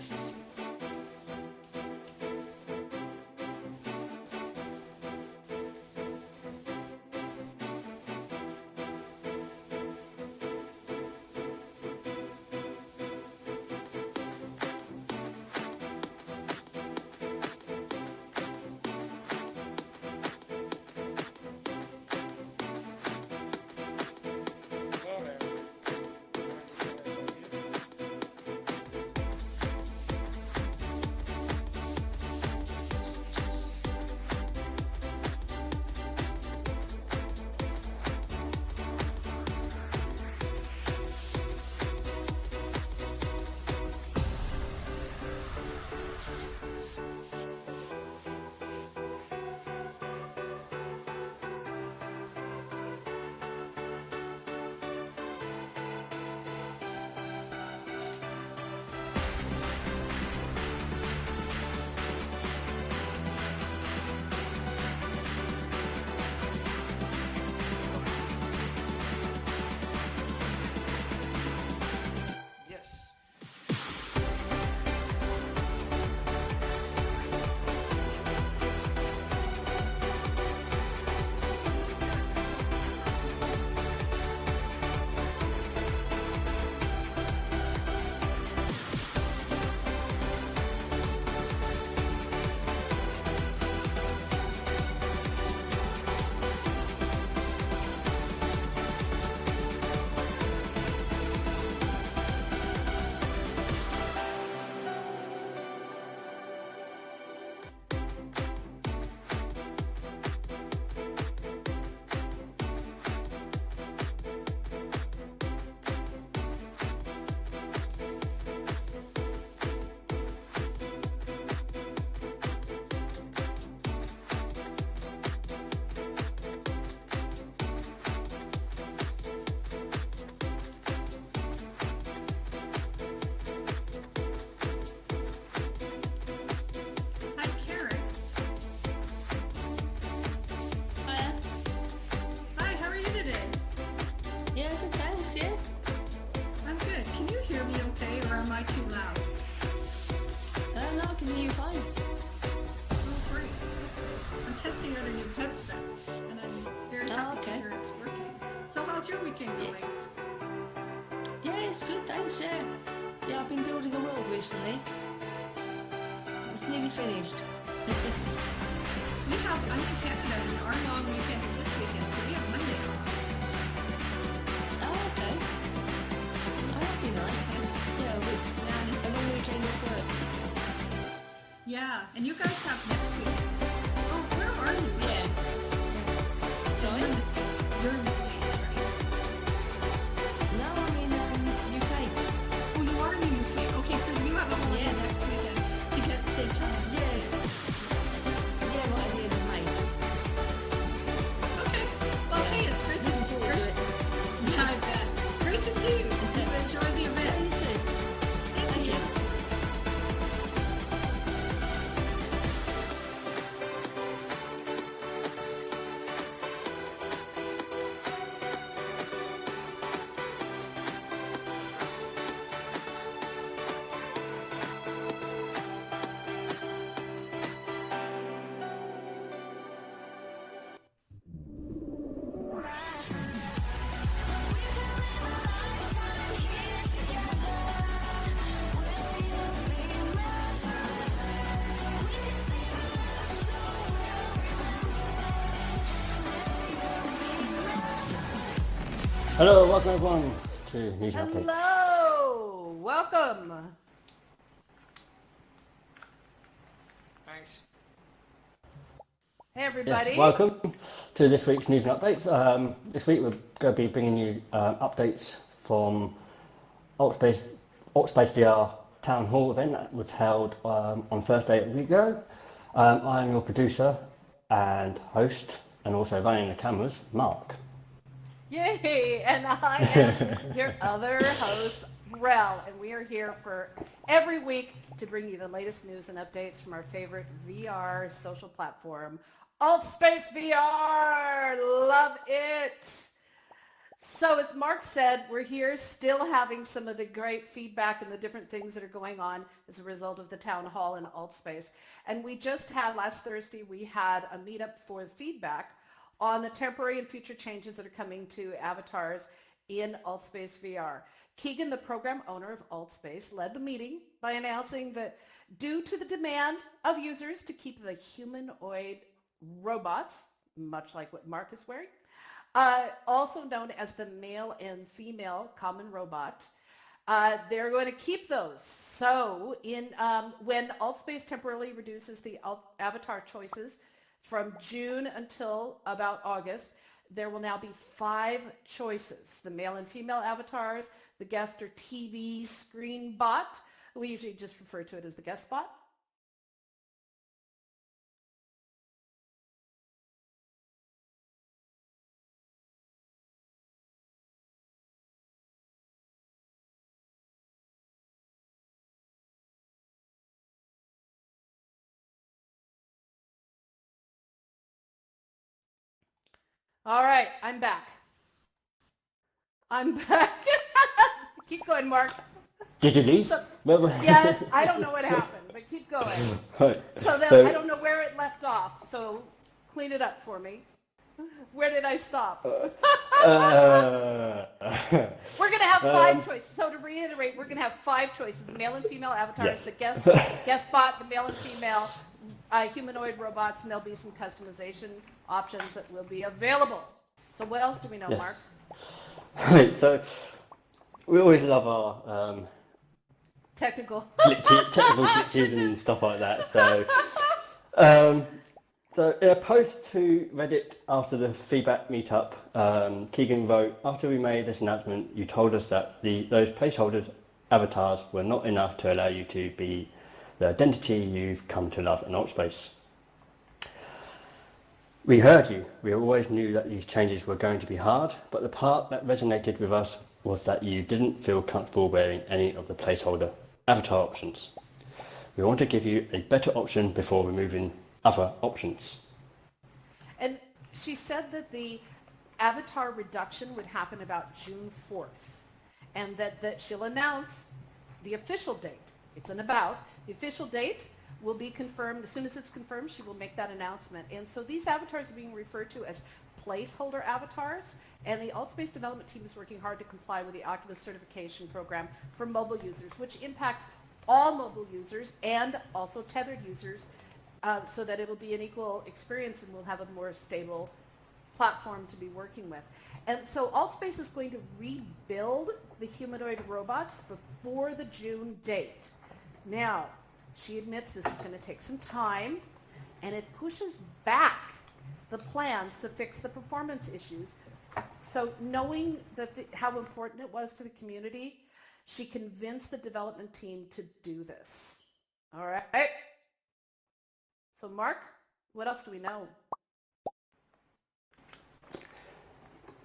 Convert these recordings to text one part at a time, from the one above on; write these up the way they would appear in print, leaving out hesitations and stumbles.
exists. Yes. Hi, Karen. Hiya. Hi, how are you today? Yeah, good, thanks, yeah. I'm good. Can you hear me okay, or am I too loud? No, I can hear you fine. Oh, great. I'm testing out a new headset, and I'm very happy to Okay. hear it's working. So how's your weekend Yeah. going? Yeah, it's good, thanks, yeah. Yeah, I've been building a world recently. It's nearly finished. I'm in Canada, and our long weekend is this weekend, so we have Monday off. Oh, okay. Oh, that'd be nice. Yeah, a long weekend off work. Yeah, and you guys have next week. Oh, where are you? Yeah. So Sorry? you're in the States. You're in the States, right? No, I'm in UK. Oh, you are in the UK. Okay, so you have a holiday Yeah. next weekend to get state time. Yeah. Yeah, right at the end of May. Okay. Well, Yeah. hey, it's great Looking forward to it. Yeah, I bet. Great to see you. You enjoy the Yeah, event. you too. Thank you. Hello, welcome everyone to News and Updates. Hello, welcome. Nice. Hey everybody. Yes, welcome to this week's News and Updates. This week we're going to be bringing you updates from Altspace VR Town Hall event that was held on Thursday a week ago. I'm your producer and host, and also running the cameras, Mark. Yay, and I am your other host, Rel, and we are here for every week to bring you the latest news and updates from our favorite VR social platform, Altspace VR. Love it. So as Mark said, we're here still having some of the great feedback and the different things that are going on as a result of the town hall and AltSpace. And we just had, last Thursday, we had a meetup for feedback on the temporary and future changes that are coming to avatars in AltSpace VR. Keegan, the program owner of AltSpace, led the meeting by announcing that due to the demand of users to keep the humanoid robots, much like what Mark is wearing, also known as the male and female common robot, they're going to keep those. So when AltSpace temporarily reduces the avatar choices from June until about August, there will now be 5 choices: the male and female avatars, the guest or TV screen bot. We usually just refer to it as the guest bot. All right, I'm back. Keep going, Mark. Did you leave? So, yeah, I don't know what happened, but keep going. Right. So then I don't know where it left off, so clean it up for me. Where did I stop? We're going to have 5 choices. So to reiterate, we're going to have 5 choices: the male and female avatars, Yes. the guest bot, the male and female humanoid robots, and there'll be some customization options that will be available. So what else do we know, Yes. Mark? Right, so we always love our Technical. technical glitches and stuff like that. So in a post to Reddit after the feedback meetup, Keegan wrote, "After we made this announcement, you told us that those placeholder avatars were not enough to allow you to be the identity you've come to love in AltSpace. We heard you. We always knew that these changes were going to be hard, but the part that resonated with us was that you didn't feel comfortable wearing any of the placeholder avatar options. We want to give you a better option before removing other options." And she said that the avatar reduction would happen about June 4th, and that she'll announce the official date. It's an about. The official date will be confirmed. As soon as it's confirmed, she will make that announcement. And so these avatars are being referred to as placeholder avatars, and the AltSpace development team is working hard to comply with the Oculus certification program for mobile users, which impacts all mobile users and also tethered users, so that it'll be an equal experience and we'll have a more stable platform to be working with. And so AltSpace is going to rebuild the humanoid robots before the June date. Now, she admits this is going to take some time, and it pushes back the plans to fix the performance issues. So knowing that how important it was to the community, she convinced the development team to do this. All right. So Mark, what else do we know?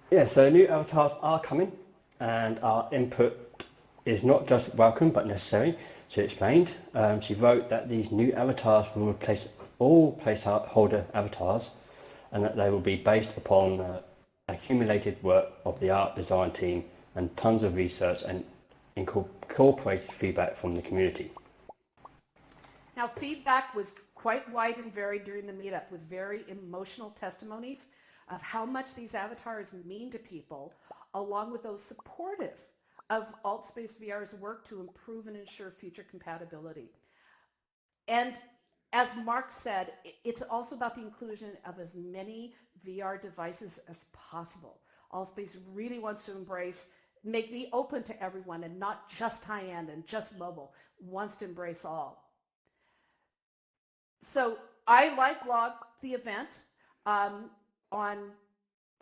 Yeah, so new avatars are coming, and our input is not just welcome but necessary. She explained. She wrote that these new avatars will replace all placeholder avatars, and that they will be based upon accumulated work of the art design team and tons of research and incorporated feedback from the community. Now, feedback was quite wide and varied during the meetup, with very emotional testimonies of how much these avatars mean to people, along with those supportive of AltSpace VR's work to improve and ensure future compatibility. And as Mark said, it's also about the inclusion of as many VR devices as possible. AltSpace really wants to be open to everyone and not just high-end and just mobile, wants to embrace all. So I live blogged the event on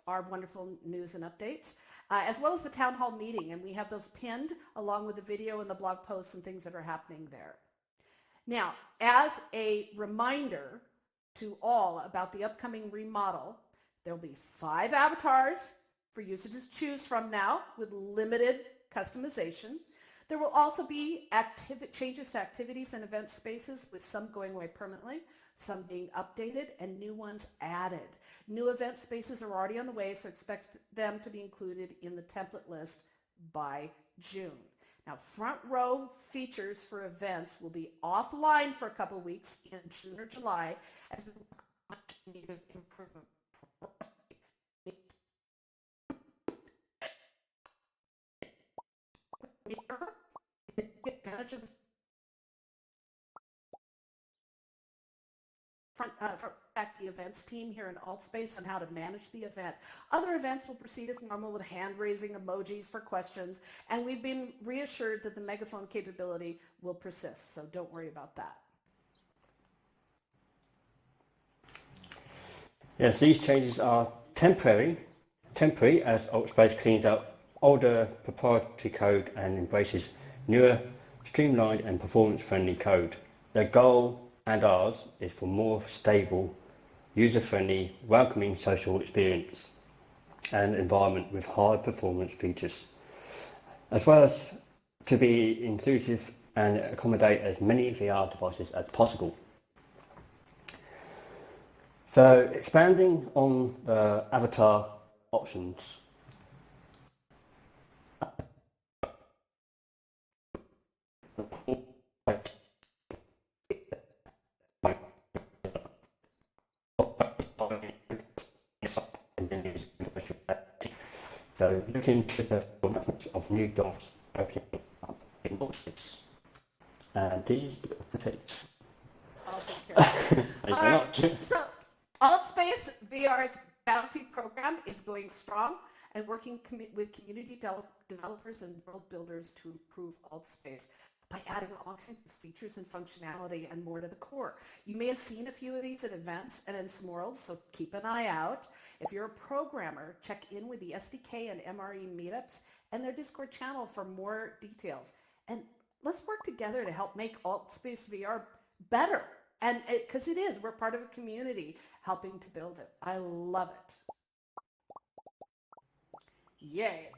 our wonderful news and updates, as well as the town hall meeting, and we have those pinned along with the video and the blog posts and things that are happening there. Now, as a reminder to all about the upcoming remodel, there'll be 5 avatars for users to choose from now with limited customization. There will also be changes to activities and event spaces, with some going away permanently, some being updated, and new ones added. New event spaces are already on the way, so expect them to be included in the template list by June. Now, front row features for events will be offline for a couple of weeks in June or July as we work on much needed improvement. Get advantage of the front back the events team here in AltSpace on how to manage the event. Other events will proceed as normal with hand-raising emojis for questions, and we've been reassured that the megaphone capability will persist, so don't worry about that. Yes, these changes are temporary as AltSpace cleans up older proprietary code and embraces newer, streamlined and performance-friendly code. Their goal and ours is for more stable, user-friendly, welcoming social experience and environment with high performance features, as well as to be inclusive and accommodate as many VR devices as possible. So expanding on the avatar options. So looking to the formats of new doors opening up in boxes. And these are the tips. I'll take care of it. Thank you All very right, much. so AltSpace VR's bounty program is going strong and working with community developers and world builders to improve AltSpace by adding all kinds of features and functionality and more to the core. You may have seen a few of these at events and in some worlds, so keep an eye out. If you're a programmer, check in with the SDK and MRE meetups and their Discord channel for more details. And let's work together to help make AltSpace VR better. And because it is, we're part of a community helping to build it. I love it. Yay.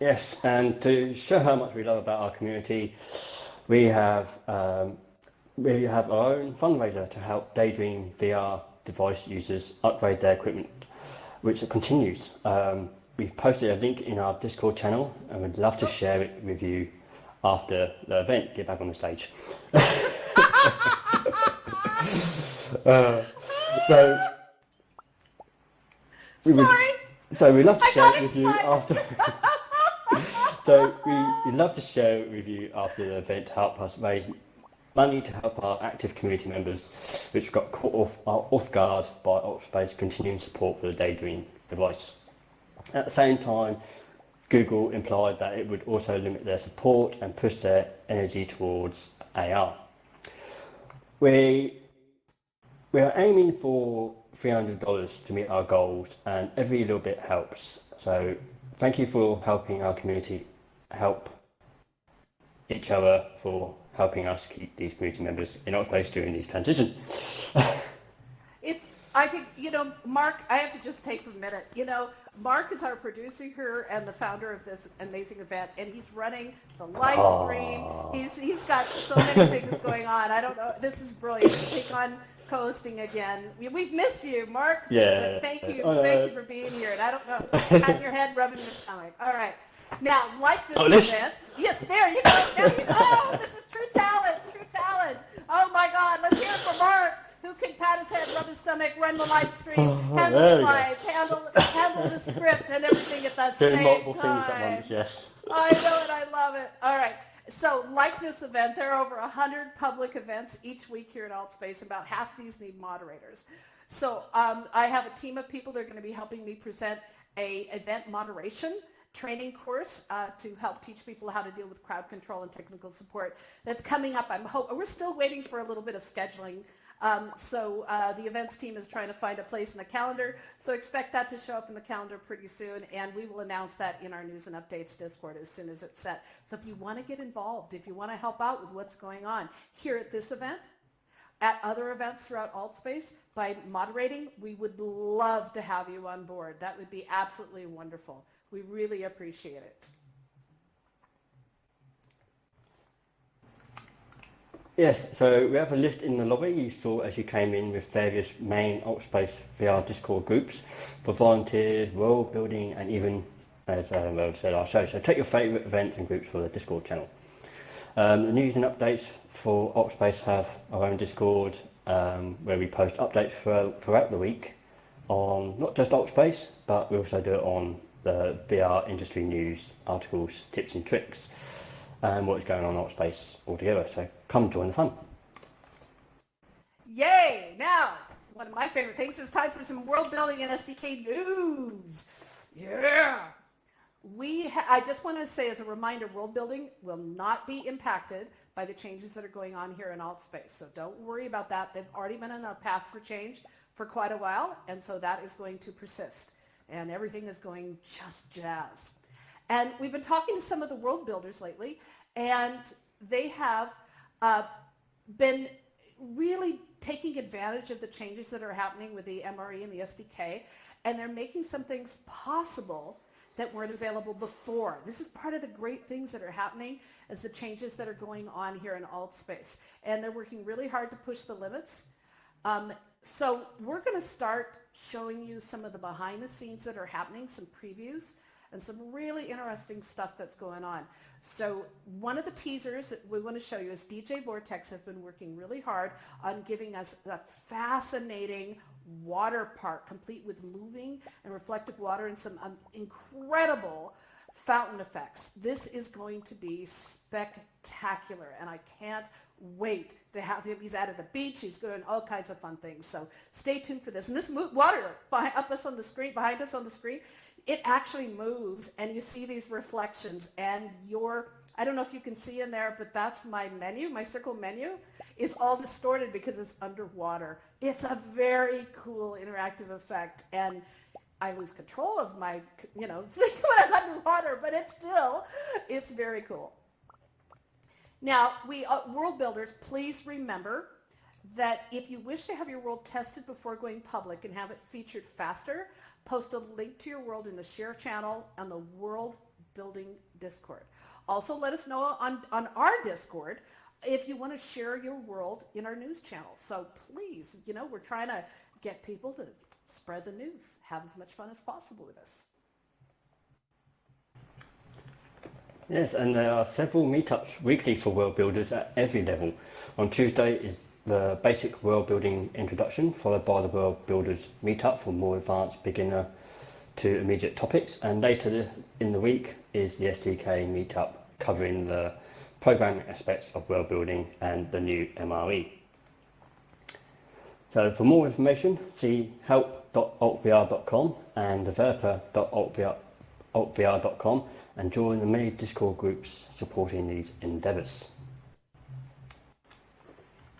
Yes, and to show how much we love about our community, we have our own fundraiser to help Daydream VR device users upgrade their equipment, which continues. We've posted a link in our Discord channel and we'd love to share it with you after the event. Get back on the stage. So we'd love to share it with you after. So we'd love to share it with you after the event to help us raise money to help our active community members, which got caught off guard by AltSpace continuing support for the Daydream device. At the same time, Google implied that it would also limit their support and push their energy towards AR. We are aiming for $300 to meet our goals, and every little bit helps. So thank you for helping our community help each other, for helping us keep these community members in AltSpace during these transitions. I think, Mark, I have to just take a minute. Mark is our producer here and the founder of this amazing event, and he's running the live stream. He's got so many things going on. I don't know. This is brilliant. Take on co-hosting again. We've missed you, Mark. Yeah. But thank you for being here. And I don't know, have your head rubbing your stomach. All right. Now, like this event. Yes, there you go. Now you know. This is true talent. True talent. Oh my God. Let's hear it for Mark, who can pat his head, rub his stomach, run the live stream, handle slides, handle the script and everything at the same multiple time. things at once, yes. I know it. I love it. All right. So like this event, there are over 100 public events each week here at AltSpace. About half of these need moderators. So I have a team of people that are going to be helping me present a event moderation training course to help teach people how to deal with crowd control and technical support. That's coming up. We're still waiting for a little bit of scheduling. So the events team is trying to find a place in the calendar. So expect that to show up in the calendar pretty soon. And we will announce that in our news and updates Discord as soon as it's set. So if you want to get involved, if you want to help out with what's going on here at this event, at other events throughout AltSpace, by moderating, we would love to have you on board. That would be absolutely wonderful. We really appreciate it. Yes, so we have a list in the lobby you saw as you came in with various main AltSpace VR Discord groups for volunteers, world building, and even, as Will said, our show. So take your favourite events and groups for the Discord channel. The news and updates for AltSpace have our own Discord where we post updates throughout the week on not just AltSpace, but we also do it on the VR industry news, articles, tips and tricks, and what's going on in AltSpace altogether. So come join the fun. Yay! Now, one of my favorite things is time for some world building and SDK news. Yeah! I just want to say as a reminder, world building will not be impacted by the changes that are going on here in AltSpace. So don't worry about that. They've already been on a path for change for quite a while, and so that is going to persist. And everything is going just jazz. And we've been talking to some of the world builders lately, and they have been really taking advantage of the changes that are happening with the MRE and the SDK, and they're making some things possible that weren't available before. This is part of the great things that are happening as the changes that are going on here in AltSpace. And they're working really hard to push the limits. So we're going to start showing you some of the behind the scenes that are happening, some previews, and some really interesting stuff that's going on. So one of the teasers that we want to show you is DJ Vortex has been working really hard on giving us a fascinating water park complete with moving and reflective water and some incredible fountain effects. This is going to be spectacular, and I can't wait to have him. He's out at the beach. He's doing all kinds of fun things. So stay tuned for this. And this water behind us on the screen, it actually moves, and you see these reflections, and I don't know if you can see in there, but that's my menu. My circle menu is all distorted because it's underwater. It's a very cool interactive effect, and I lose control of my, thing when I'm underwater, but it's very cool. Now, world builders, please remember that if you wish to have your world tested before going public and have it featured faster, post a link to your world in the share channel on the world building Discord. Also, let us know on our Discord if you want to share your world in our news channel. So please, we're trying to get people to spread the news, have as much fun as possible with us. Yes, and there are several meetups weekly for world builders at every level. On Tuesday is the basic world building introduction, followed by the world builders meetup for more advanced beginner to immediate topics, and later in the week is the SDK meetup covering the programming aspects of world building and the new MRE. So for more information, see help.altvr.com and developer.altvr.com and join the many Discord groups supporting these endeavours.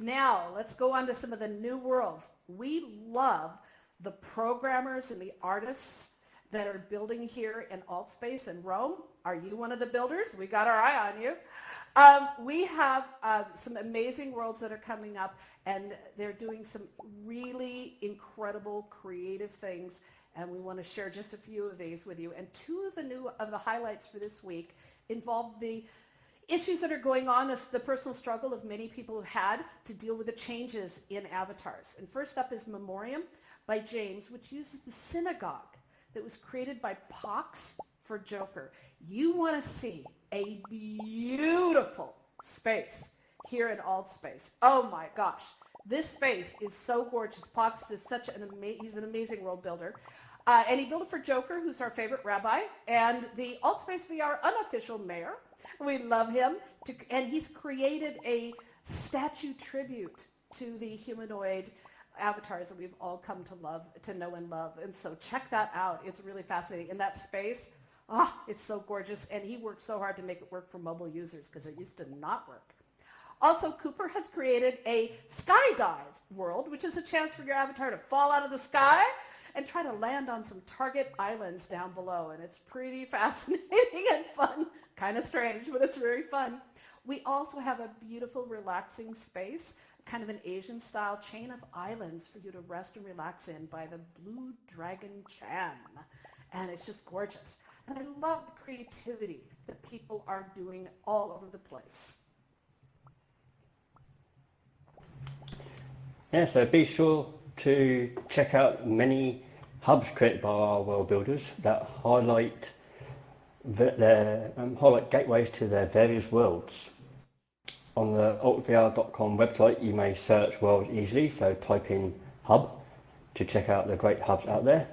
Now, let's go on to some of the new worlds. We love the programmers and the artists that are building here in AltSpace in Rome. Are you one of the builders? We got our eye on you. We have some amazing worlds that are coming up, and they're doing some really incredible creative things, and we want to share just a few of these with you. And two of the highlights for this week involve the issues that are going on, the personal struggle of many people have had to deal with the changes in avatars. And first up is Memoriam by James, which uses the synagogue that was created by Pox for Joker. You want to see a beautiful space here in AltSpace. Oh my gosh. This space is so gorgeous. Pox is he's an amazing world builder. And he built it for Joker, who's our favorite rabbi, and the AltSpace VR unofficial mayor. We love him. And he's created a statue tribute to the humanoid avatars that we've all come to know and love. And so check that out. It's really fascinating. In that space, it's so gorgeous. And he worked so hard to make it work for mobile users because it used to not work. Also, Cooper has created a skydive world, which is a chance for your avatar to fall out of the sky and try to land on some target islands down below. And it's pretty fascinating and fun. Kind of strange, but it's very fun. We also have a beautiful, relaxing space, kind of an Asian-style chain of islands for you to rest and relax in by the Blue Dragon Chan. And it's just gorgeous. And I love the creativity that people are doing all over the place. Yeah, so be sure to check out many hubs created by our world builders that highlight highlight gateways to their various worlds. On the altvr.com website, you may search world easily, so type in hub to check out the great hubs out there.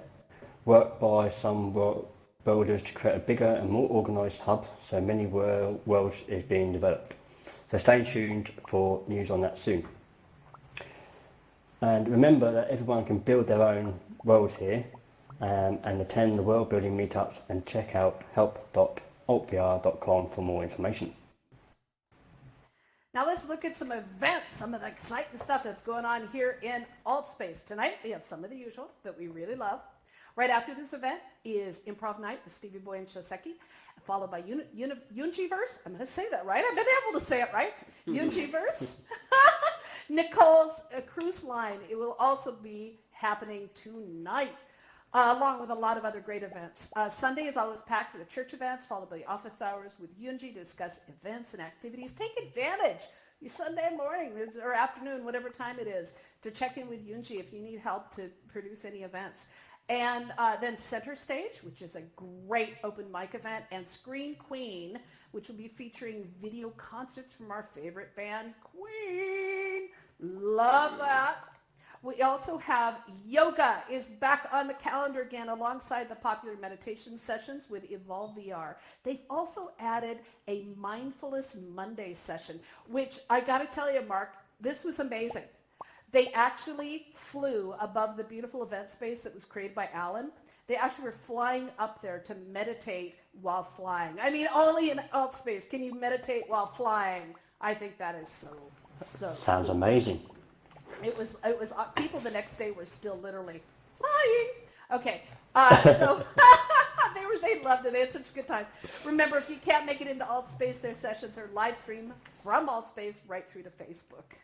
Work by some world builders to create a bigger and more organised hub, so many worlds is being developed. So stay tuned for news on that soon. And remember that everyone can build their own worlds here and attend the world building meetups and check out help.altvr.com for more information. Now let's look at some events, some of the exciting stuff that's going on here in Altspace. Tonight we have some of the usual that we really love. Right after this event is Improv Night with Stevie Boy and Shoseki, followed by Ungiverse. I'm going to say that right. I've been able to say it right. Ungiverse. Nicole's cruise line. It will also be happening tonight, along with a lot of other great events. Sunday is always packed with the church events, followed by office hours with Yunji to discuss events and activities. Take advantage your Sunday morning or afternoon, whatever time it is, to check in with Yunji if you need help to produce any events. And then Center Stage, which is a great open mic event, and Screen Queen, which will be featuring video concerts from our favorite band, Queen. Love that. We also have yoga is back on the calendar again alongside the popular meditation sessions with Evolve VR. They've also added a Mindfulness Monday session, which I got to tell you, Mark, this was amazing. They actually flew above the beautiful event space that was created by Alan. They actually were flying up there to meditate while flying. I mean, only in Altspace can you meditate while flying. I think that is so Sounds cool. amazing. It was people the next day were still literally flying. Okay, so they loved it. They had such a good time. Remember, if you can't make it into Altspace, their sessions are live streamed from Altspace right through to Facebook.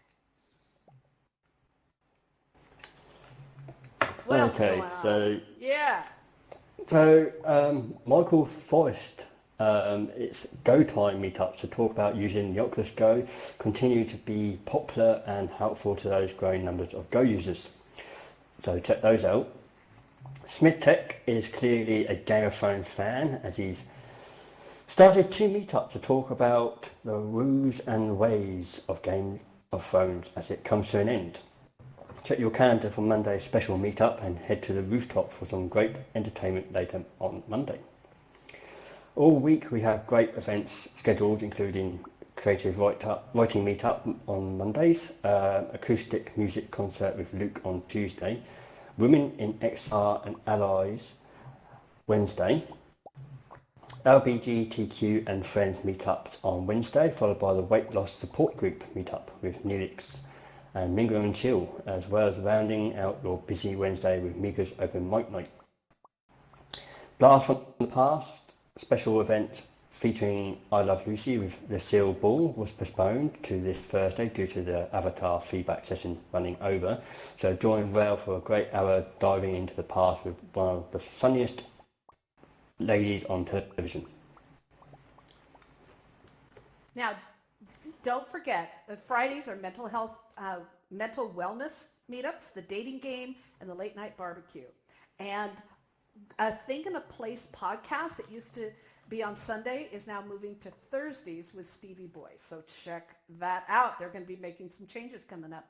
What else is going on? So Michael Forrest, it's Go Time meetups to talk about using the Oculus Go continue to be popular and helpful to those growing numbers of Go users. So check those out. Smith Tech is clearly a Game of Thrones fan, as he's started 2 meetups to talk about the rules and ways of Game of Thrones as it comes to an end. Check your calendar for Monday's special meetup and head to the rooftop for some great entertainment later on Monday. All week we have great events scheduled, including creative writing meetup on Mondays, acoustic music concert with Luke on Tuesday, Women in XR and Allies Wednesday, LGBTQ and Friends meetups on Wednesday, followed by the Weight Loss Support Group meetup with Neelix and Mingle and Chill, as well as rounding out your busy Wednesday with Miga's Open Mic Night. Blast from the Past special event featuring I Love Lucy with Lucille Ball was postponed to this Thursday due to the Avatar feedback session running over. So join Rail for a great hour diving into the past with one of the funniest ladies on television. Now, don't forget that Fridays are mental health, mental wellness meetups, the dating game, and the late night barbecue. And a Thing and a Place podcast that used to be on Sunday is now moving to Thursdays with Stevie Boy. So check that out. They're going to be making some changes coming up.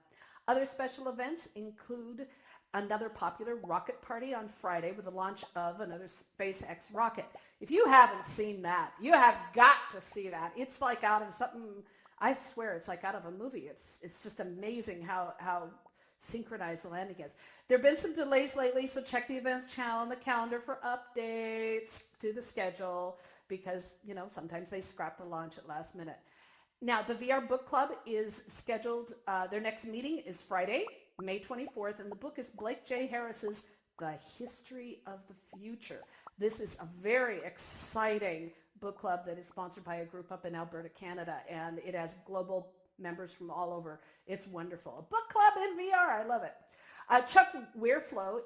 Other special events include another popular rocket party on Friday with the launch of another SpaceX rocket. If you haven't seen that, you have got to see that. It's like out of something, I swear it's like out of a movie. It's just amazing how synchronized the landing is. There have been some delays lately, so check the events channel on the calendar for updates to the schedule because, sometimes they scrap the launch at last minute. Now, the VR Book Club is scheduled, their next meeting is Friday, May 24th, and the book is Blake J. Harris's The History of the Future. This is a very exciting book club that is sponsored by a group up in Alberta, Canada, and it has global members from all over. It's wonderful. A book club in VR. I love it. Chuck Weirflow,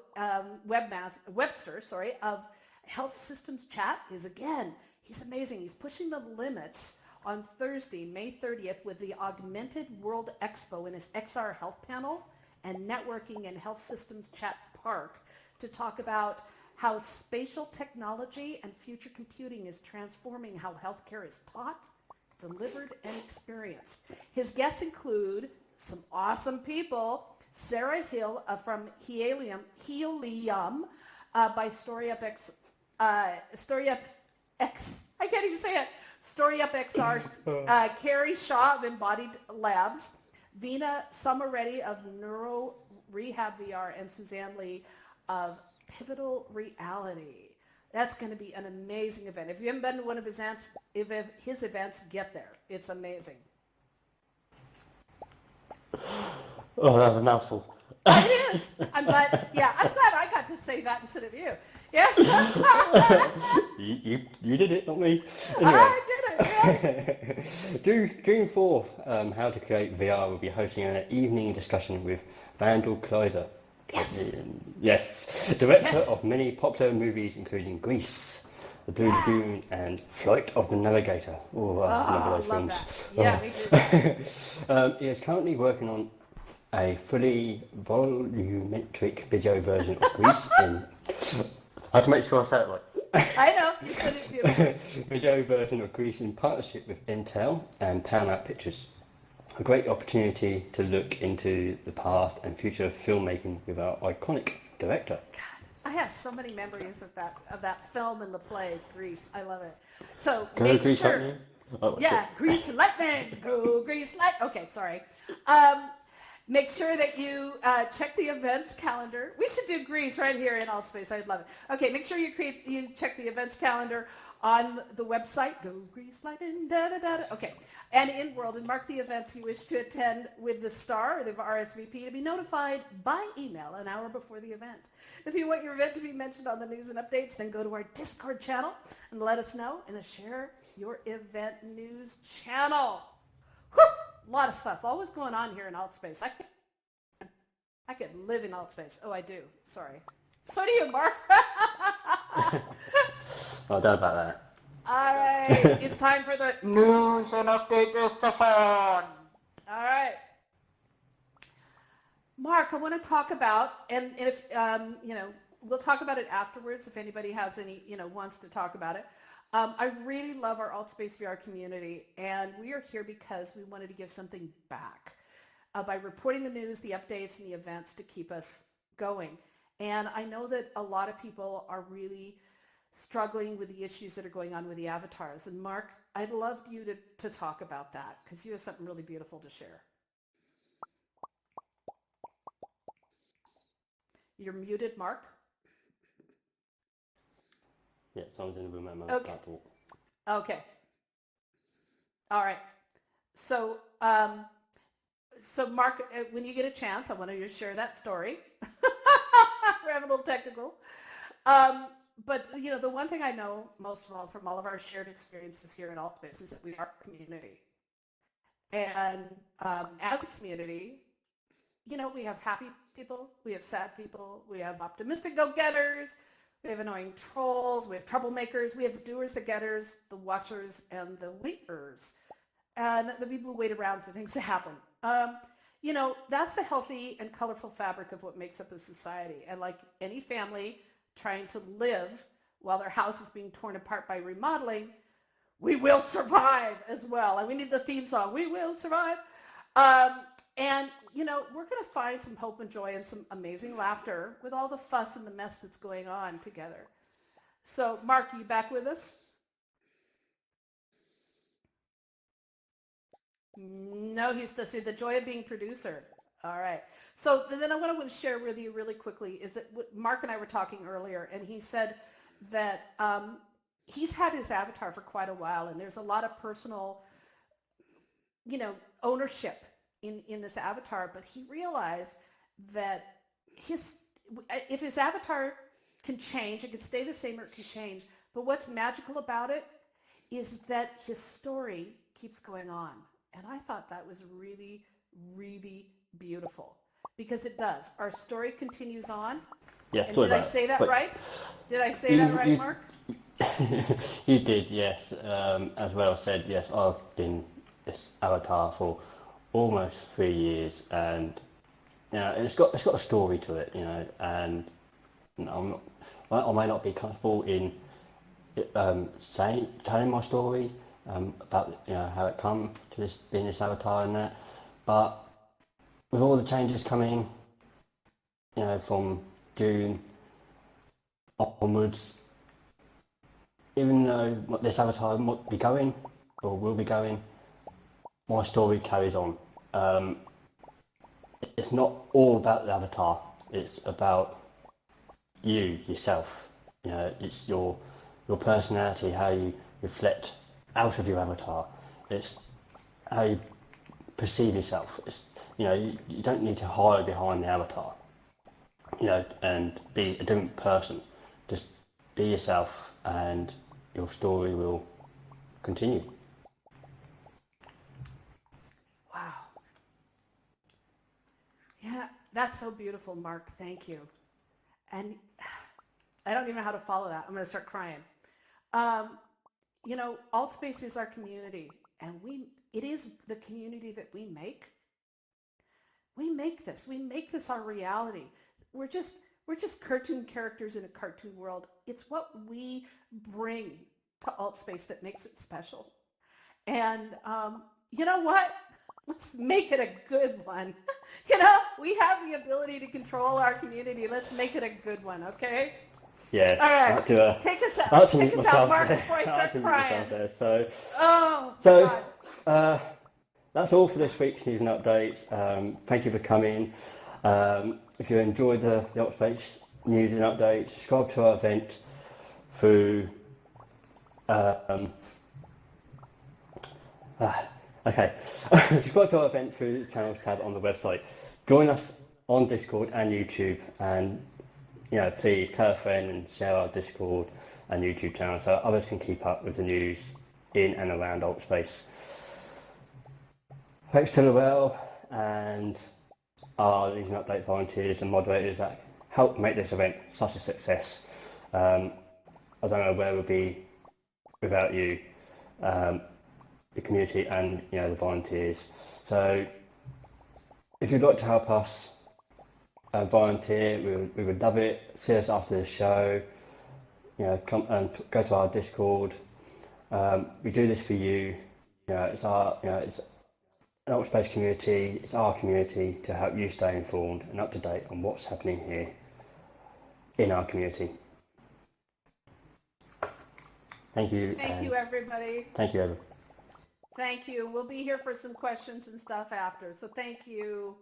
Webster, of Health Systems Chat is again, he's amazing. He's pushing the limits on Thursday, May 30th with the Augmented World Expo in his XR Health panel. and Networking and Health Systems Chat Park to talk about how spatial technology and future computing is transforming how healthcare is taught, delivered, and experienced. His guests include some awesome people: Sarah Hill from Helium by StoryUpX, StoryUpX, I can't even say it, StoryUpXR, Carrie Shaw of Embodied Labs, Veena Samareddy of Neuro Rehab VR, and Suzanne Lee of Pivotal Reality. That's going to be an amazing event. If you haven't been to one of his events, get there. It's amazing. Oh, that was a mouthful. It is. I'm glad I got to say that instead of you. Yeah. You did it, not me. I did it. Yeah. June 4th, How to Create VR will be hosting an evening discussion with Vandal Kleiser. Yes, director of many popular movies including Grease, The Blue Lagoon, and Flight of the Navigator. Oh, I love those films. That. Yeah, me too. He is currently working on a fully volumetric video version of Grease in... I have to make sure I say it right. I know, you said it beautifully. Video version of Grease in partnership with Intel and Paramount Pictures. A great opportunity to look into the past and future of filmmaking with our iconic director. I have so many memories of that film and the play, Grease. I love it. So Go make Grease sure. Lightning. Oh, Yeah, Grease and Lightning. Go Grease Lightning. Okay, sorry. Make sure that you check the events calendar. We should do Grease right here in Altspace. I'd love it. Okay, make sure you check the events calendar on the website. Go Grease Lightning. Da da da. Okay, and in World, and mark the events you wish to attend with the star or the RSVP to be notified by email an hour before the event. If you want your event to be mentioned on the news and updates, then go to our Discord channel and let us know and share your event news channel. Whew! A lot of stuff always going on here in Altspace. I could live in Altspace. Oh, I do. Sorry. So do you, Mark. Well done about that. All right. It's time for the news and update discussion. All right. Mark, I want to talk about, and if, we'll talk about it afterwards if anybody has any, wants to talk about it. I really love our Altspace VR community, and we are here because we wanted to give something back by reporting the news, the updates, and the events to keep us going. And I know that a lot of people are really struggling with the issues that are going on with the avatars. And Mark, I'd love you to talk about that because you have something really beautiful to share. You're muted, Mark. Yeah, someone's in the room at my Okay. talk. Okay. All right. So, Mark, when you get a chance, I want you to share that story. We're having a little technical. But, the one thing I know most of all from all of our shared experiences here in Altspace is that we are a community. And as a community, we have happy people, we have sad people, we have optimistic go-getters, we have annoying trolls, we have troublemakers, we have the doers, the getters, the watchers, and the waiters, and the people who wait around for things to happen. That's the healthy and colorful fabric of what makes up a society. And like any family trying to live while their house is being torn apart by remodeling, we will survive as well. And we need the theme song, we will survive. And, we're going to find some hope and joy and some amazing laughter with all the fuss and the mess that's going on together. So, Mark, are you back with us? No, he's still saying the joy of being producer. All right. So then what I want to share with you really quickly is that Mark and I were talking earlier, and he said that he's had his avatar for quite a while, and there's a lot of personal, ownership in this avatar, but he realized that if his avatar can change, it can stay the same or it can change, but what's magical about it is that his story keeps going on. And I thought that was really, really beautiful because it does. Our story continues on. Yeah, and did I say that right? Did I say that right, Mark? You did, yes. As well said, yes, I've been this avatar for almost 3 years, and you know, it's got a story to it, you know, and you know, I may not be comfortable in telling my story about you know how it come to this being this avatar and that, but with all the changes coming, you know, from June onwards, even though this avatar might be going or will be going, my story carries on. It's not all about the avatar. It's about you, yourself. You know, it's your personality, how you reflect out of your avatar. It's how you perceive yourself. It's, you know, you don't need to hide behind the avatar, you know, and be a different person. Just be yourself and your story will continue. Wow. Yeah, that's so beautiful, Mark. Thank you. And I don't even know how to follow that. I'm going to start crying. You know, Altspace is our community, and it is the community that we make. We make this our reality. We're just cartoon characters in a cartoon world. It's what we bring to Altspace that makes it special. And you know what? Let's make it a good one. You know, we have the ability to control our community. Let's make it a good one, okay? Yeah. All right. I have to, take us out. I have to Take mute us myself out, Mark, there. before I I start have to mute myself crying. there. Oh, So, God. that's all for this week's news and updates. Thank you for coming. If you enjoyed the Altspace news and updates, subscribe to our event through. Okay, subscribe to our event through the channels tab on the website. Join us on Discord and YouTube, and you know, please tell a friend and share our Discord and YouTube channel so others can keep up with the news in and around Altspace. Thanks to Lorel and our News and Update volunteers and moderators that helped make this event such a success. I don't know where we'll be without you, the community and you know the volunteers. So if you'd like to help us volunteer, we would love it. See us after the show. You know, come and go to our Discord. We do this for you. You know, it's an Altspace community. It's our community to help you stay informed and up to date on what's happening here in our community. Thank you. Thank you, everybody. Thank you, everyone. Thank you. We'll be here for some questions and stuff after. So thank you.